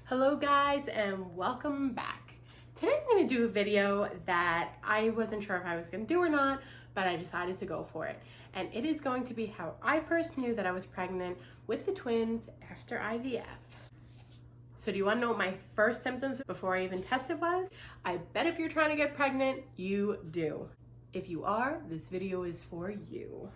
Hello guys and welcome back. Today I'm going to do a video that I wasn't sure if I was going to do or not, but I decided to go for it. And it is going to be how I first knew that I was pregnant with the twins after IVF. So do you want to know what my first symptoms before I even tested was? I bet if you're trying to get pregnant, you do. If you are, this video is for you.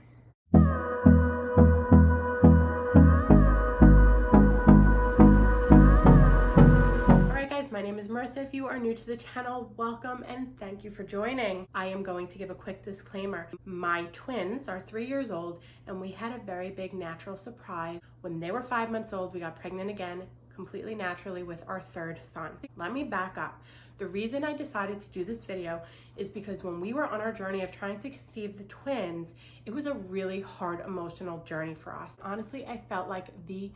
My name is Marissa. If you are new to the channel, welcome and thank you for joining. I am going to give a quick disclaimer. My twins are 3 years old and we had a very big natural surprise. When they were 5 months old, we got pregnant again, completely naturally, with our third son. Let me back up. The reason I decided to do this video is because when we were on our journey of trying to conceive the twins, it was a really hard emotional journey for us. Honestly, I felt like the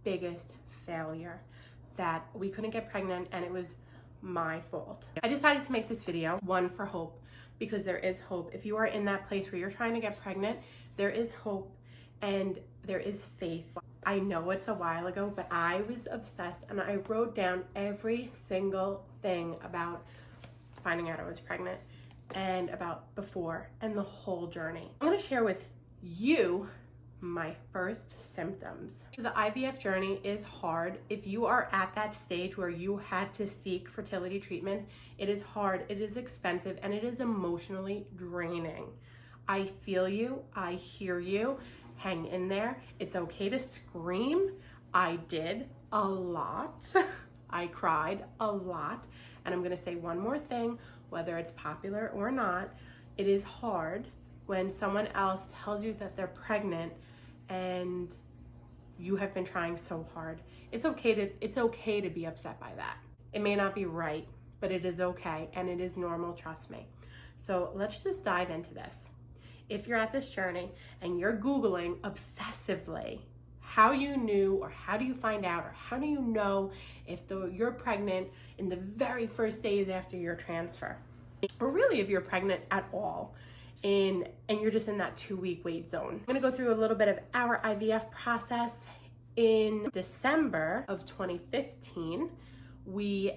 biggest failure, that we couldn't get pregnant and it was my fault. I decided to make this video, one, for hope, because there is hope. If you are in that place where you're trying to get pregnant, there is hope and there is faith. I know it's a while ago, but I was obsessed and I wrote down every single thing about finding out I was pregnant and about before and the whole journey. I'm gonna share with you my first symptoms. So the IVF journey is hard. If you are at that stage where you had to seek fertility treatments, it is hard, it is expensive, and it is emotionally draining. I feel you, I hear you, hang in there. It's okay to scream. I did a lot. I cried a lot. And I'm gonna say one more thing, whether it's popular or not, it is hard when someone else tells you that they're pregnant and you have been trying so hard. It's okay to be upset by that. It may not be right, but it is okay and it is normal, trust me. So let's just dive into this. If you're at this journey and you're Googling obsessively how you knew, or how do you find out, or how do you know if you're pregnant in the very first days after your transfer, or really if you're pregnant at all, and you're just in that 2-week wait zone. I'm gonna go through a little bit of our IVF process. In December of 2015, we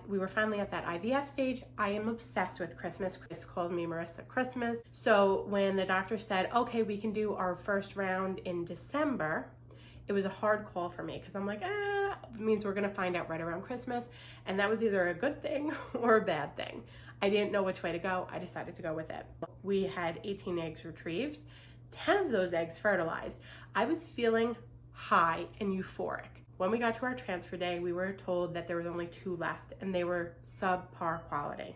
were finally at that IVF stage. I am obsessed with Christmas. Chris called me Marissa Christmas. So when the doctor said, okay, we can do our first round in December, it was a hard call for me because I'm like, it means we're gonna find out right around Christmas. And that was either a good thing or a bad thing. I didn't know which way to go. I decided to go with it. We had 18 eggs retrieved, 10 of those eggs fertilized. I was feeling high and euphoric. When we got to our transfer day, we were told that there was only 2 left and they were subpar quality.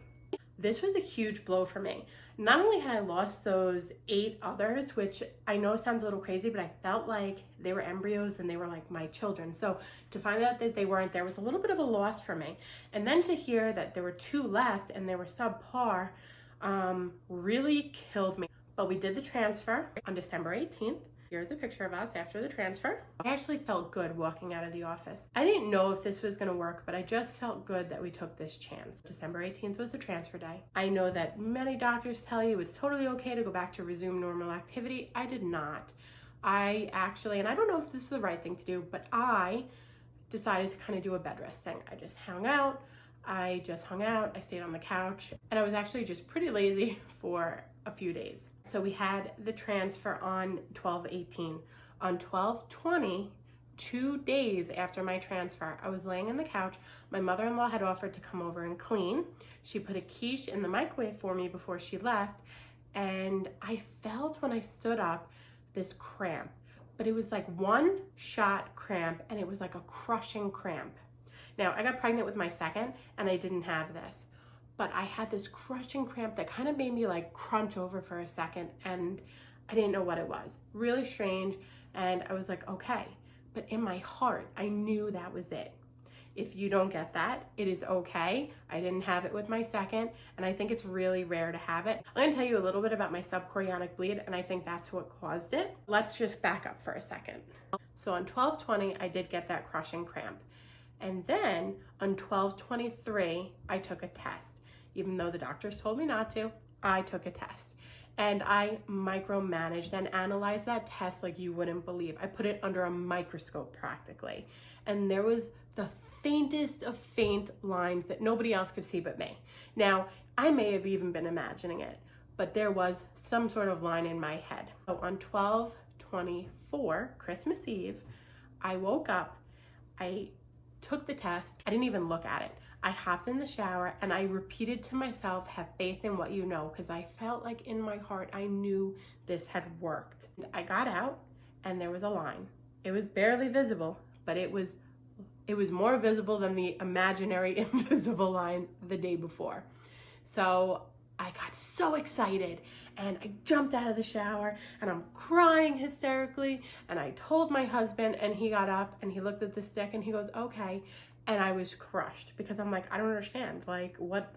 This was a huge blow for me. Not only had I lost those 8 others, which I know sounds a little crazy, but I felt like they were embryos and they were like my children. So to find out that they weren't there was a little bit of a loss for me. And then to hear that there were 2 left and they were subpar really killed me. But we did the transfer on December 18th. Here's a picture of us after the transfer. I actually felt good walking out of the office. I didn't know if this was gonna work, but I just felt good that we took this chance. December 18th was the transfer day. I know that many doctors tell you it's totally okay to go back to resume normal activity. I did not. I actually, and I don't know if this is the right thing to do, but I decided to kind of do a bed rest thing. I just hung out. I stayed on the couch, and I was actually just pretty lazy for a few days. So we had the transfer on 12/18. On 12/20, 2 days after my transfer, I was laying on the couch. My mother-in-law had offered to come over and clean. She put a quiche in the microwave for me before she left, and I felt when I stood up this cramp, but it was like one shot cramp, and it was like a crushing cramp. Now, I got pregnant with my second, and I didn't have this. But I had this crushing cramp that kind of made me like crunch over for a second, and I didn't know what it was. Really strange, and I was like, okay. But in my heart, I knew that was it. If you don't get that, it is okay. I didn't have it with my second, and I think it's really rare to have it. I'm gonna tell you a little bit about my subchorionic bleed, and I think that's what caused it. Let's just back up for a second. So on 12/20, I did get that crushing cramp. And then on 12/23, I took a test. Even though the doctors told me not to, I took a test. And I micromanaged and analyzed that test like you wouldn't believe. I put it under a microscope practically. And there was the faintest of faint lines that nobody else could see but me. Now, I may have even been imagining it, but there was some sort of line in my head. So on 12/24, Christmas Eve, I woke up, I took the test, I didn't even look at it. I hopped in the shower and I repeated to myself, have faith in what you know, because I felt like in my heart I knew this had worked. And I got out and there was a line. It was barely visible, but it was more visible than the imaginary invisible line the day before. So I got so excited and I jumped out of the shower and I'm crying hysterically, and I told my husband, and he got up and he looked at the stick and he goes, okay. And I was crushed because I'm like, I don't understand, like what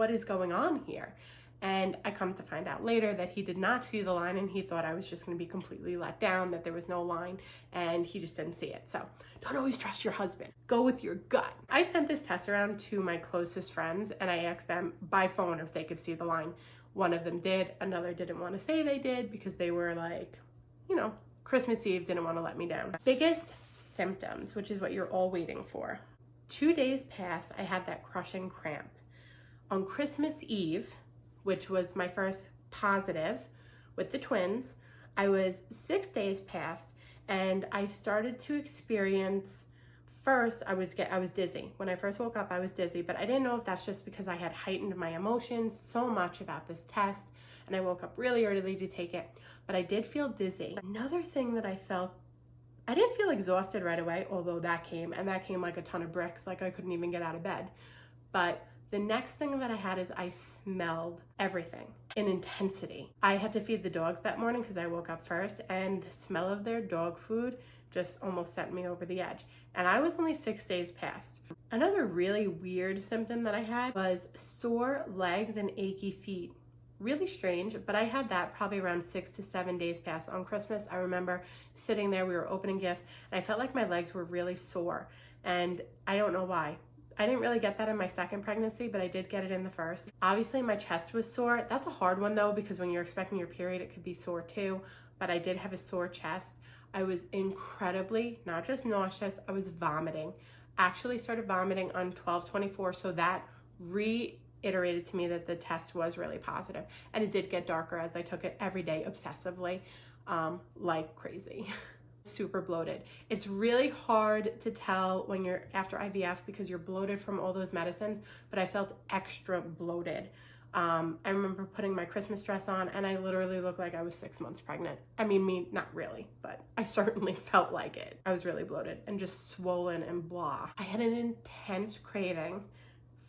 is going on here? And I come to find out later that he did not see the line, and he thought I was just going to be completely let down, that there was no line, and he just didn't see it. So don't always trust your husband. Go with your gut. I sent this test around to my closest friends and I asked them by phone if they could see the line. One of them did, another didn't want to say they did because they were like, you know, Christmas Eve, didn't want to let me down. Biggest symptoms, which is what you're all waiting for. 2 days passed, I had that crushing cramp. On Christmas Eve, which was my first positive with the twins, I was 6 days past and I started to experience, first I was dizzy. When I first woke up, I was dizzy, but I didn't know if that's just because I had heightened my emotions so much about this test and I woke up really early to take it, but I did feel dizzy. Another thing that I felt, I didn't feel exhausted right away, although that came like a ton of bricks, like I couldn't even get out of bed. But the next thing that I had is I smelled everything in intensity. I had to feed the dogs that morning because I woke up first, and the smell of their dog food just almost sent me over the edge. And I was only 6 days past. Another really weird symptom that I had was sore legs and achy feet. Really strange, but I had that probably around 6 to 7 days past. On Christmas, I remember sitting there, we were opening gifts, and I felt like my legs were really sore, and I don't know why. I didn't really get that in my second pregnancy, but I did get it in the first. Obviously, my chest was sore. That's a hard one though, because when you're expecting your period, it could be sore too, but I did have a sore chest. I was incredibly, not just nauseous, I was vomiting. Actually started vomiting on 12/24, so that reiterated to me that the test was really positive. And it did get darker as I took it every day obsessively, like crazy. Super bloated. It's really hard to tell when you're after IVF because you're bloated from all those medicines, but I felt extra bloated. I remember putting my Christmas dress on and I literally looked like I was 6 months pregnant. I mean, not really, but I certainly felt like it. I was really bloated and just swollen and blah. I had an intense craving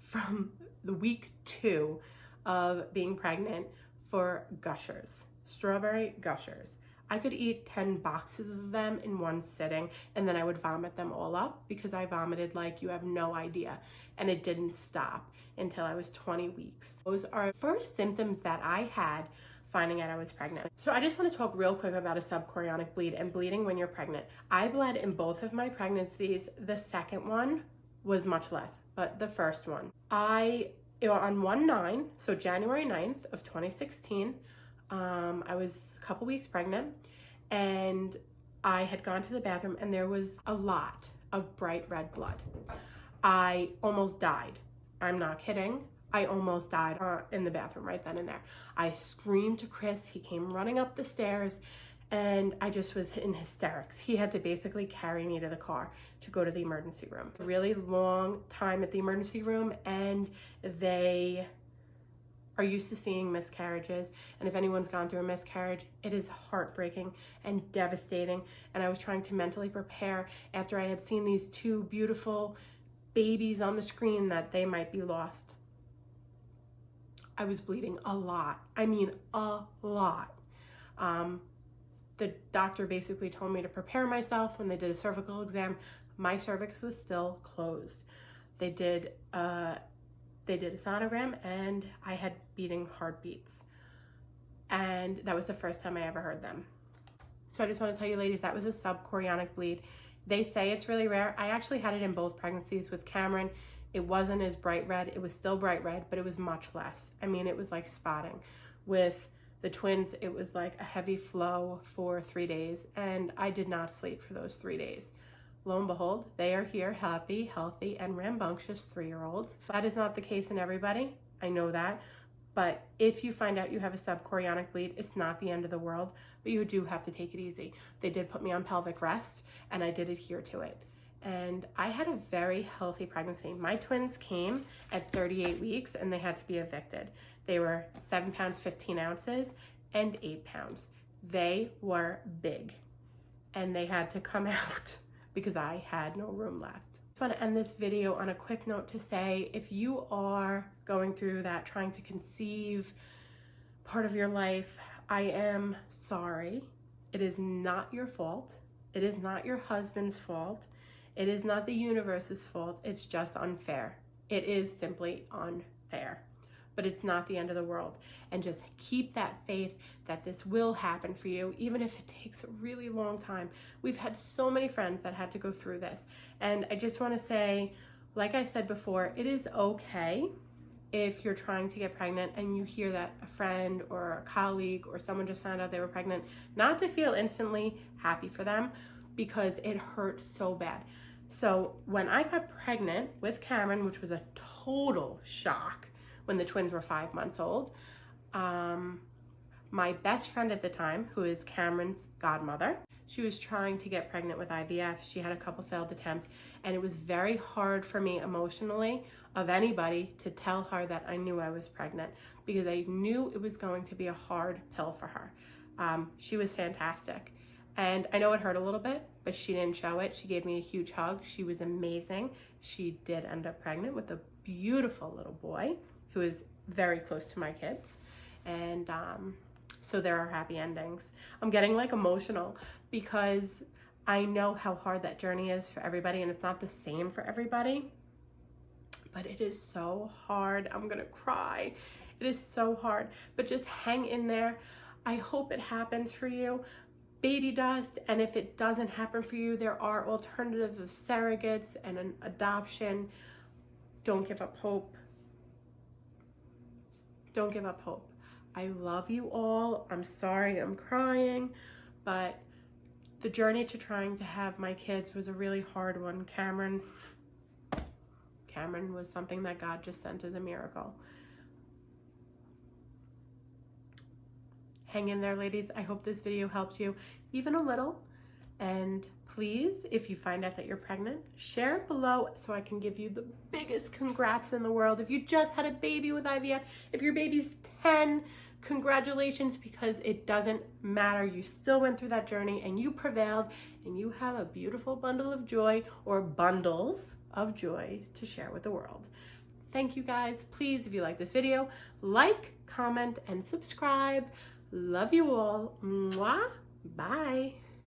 from the week 2 of being pregnant for Gushers, strawberry Gushers. I could eat 10 boxes of them in one sitting, and then I would vomit them all up because I vomited like you have no idea, and it didn't stop until I was 20 weeks. Those are first symptoms that I had finding out I was pregnant. So I just want to talk real quick about a subchorionic bleed and bleeding when you're pregnant. I bled in both of my pregnancies. The second one was much less, but the first one, on 1/9, so January 9th of 2016, I was a couple weeks pregnant and I had gone to the bathroom and there was a lot of bright red blood. I almost died. I'm not kidding. I almost died in the bathroom right then and there. I screamed to Chris. He came running up the stairs and I just was in hysterics. He had to basically carry me to the car to go to the emergency room. A really long time at the emergency room, and they are used to seeing miscarriages, and if anyone's gone through a miscarriage, it is heartbreaking and devastating. And I was trying to mentally prepare after I had seen these 2 beautiful babies on the screen that they might be lost. I was bleeding a lot. I mean, a lot. The doctor basically told me to prepare myself. When they did a cervical exam, my cervix was still closed. They did a sonogram and I had beating heartbeats. And that was the first time I ever heard them. So I just want to tell you ladies, that was a subchorionic bleed. They say it's really rare. I actually had it in both pregnancies with Cameron. It wasn't as bright red. It was still bright red, but it was much less. I mean, it was like spotting. With the twins, it was like a heavy flow for 3 days, and I did not sleep for those 3 days. lo and behold, they are here, happy, healthy, and rambunctious 3-year-olds. That is not the case in everybody. I know that. But if you find out you have a subchorionic bleed, it's not the end of the world, but you do have to take it easy. They did put me on pelvic rest, and I did adhere to it. And I had a very healthy pregnancy. My twins came at 38 weeks, and they had to be evicted. They were 7 pounds, 15 ounces, and 8 pounds. They were big, and they had to come out because I had no room left. I want to end this video on a quick note to say, if you are going through that, trying to conceive part of your life, I am sorry. It is not your fault. It is not your husband's fault. It is not the universe's fault. It's just unfair. It is simply unfair, but it's not the end of the world. And just keep that faith that this will happen for you, even if it takes a really long time. We've had so many friends that had to go through this. And I just want to say, like I said before, it is okay if you're trying to get pregnant and you hear that a friend or a colleague or someone just found out they were pregnant, not to feel instantly happy for them, because it hurt so bad. So when I got pregnant with Cameron, which was a total shock when the twins were 5 months old, my best friend at the time, who is Cameron's godmother, she was trying to get pregnant with IVF. She had a couple failed attempts, and it was very hard for me emotionally, of anybody, to tell her that I knew I was pregnant, because I knew it was going to be a hard pill for her. She was fantastic. And I know it hurt a little bit, but she didn't show it. She gave me a huge hug. She was amazing. She did end up pregnant with a beautiful little boy who is very close to my kids. And so there are happy endings. I'm getting like emotional because I know how hard that journey is for everybody, and it's not the same for everybody, but it is so hard. I'm gonna cry. It is so hard, but just hang in there. I hope it happens for you. Baby dust, and if it doesn't happen for you, there are alternatives of surrogates and an adoption. Don't give up hope. Don't give up hope. I love you all. I'm sorry I'm crying, but the journey to trying to have my kids was a really hard one. Cameron was something that God just sent as a miracle. Hang in there, ladies. I hope this video helped you even a little. And please, if you find out that you're pregnant, share it below so I can give you the biggest congrats in the world. If you just had a baby with IVF, if your baby's 10, congratulations, because it doesn't matter. You still went through that journey and you prevailed, and you have a beautiful bundle of joy, or bundles of joy, to share with the world. Thank you guys. Please, if you like this video, like, comment, and subscribe. Love you all. Mwah. Bye.